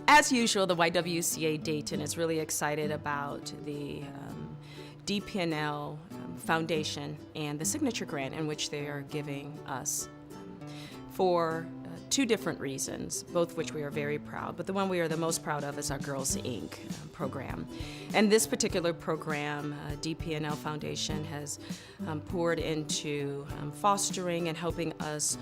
As usual, the YWCA Dayton is really excited about the DP&L Foundation and the signature grant in which they are giving us for two different reasons, both which we are very proud. But the one we are the most proud of is our Girls Inc. Program. And this particular program, DP&L Foundation, has poured into fostering and helping us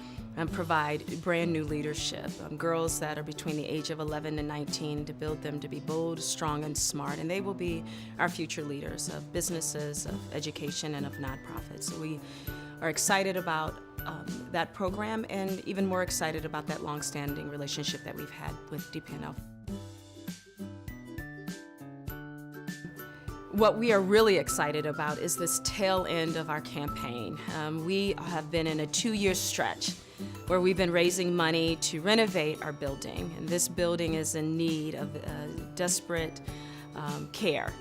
provide brand new leadership, girls that are between the age of 11 and 19, to build them to be bold, strong, and smart. And they will be our future leaders of businesses, of education, and of nonprofits. So we are excited about that program, and even more excited about that long-standing relationship that we've had with DP&L. What we are really excited about is this tail end of our campaign. We have been in a 2-year stretch where we've been raising money to renovate our building, and this building is in need of desperate care.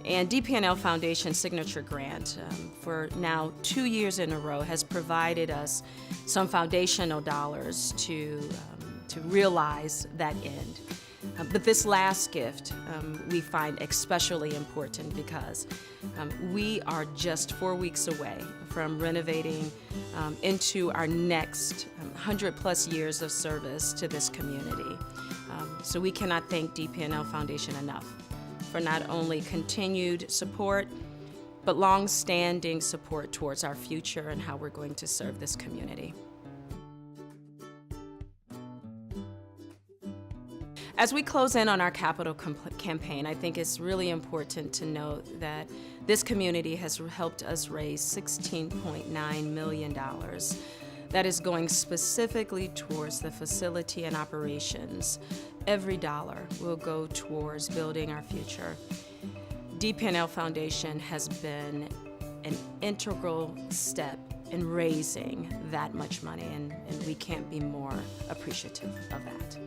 And DP&L Foundation Signature Grant, for now 2 years in a row, has provided us some foundational dollars to realize that end. But this last gift we find especially important because we are just 4 weeks away from renovating into our next 100+ years of service to this community. So we cannot thank DP&L Foundation enough for not only continued support, but long-standing support towards our future and how we're going to serve this community. As we close in on our capital campaign, I think it's really important to note that this community has helped us raise $16.9 million. That is going specifically towards the facility and operations. Every dollar will go towards building our future. DP&L Foundation has been an integral step in raising that much money, and we can't be more appreciative of that.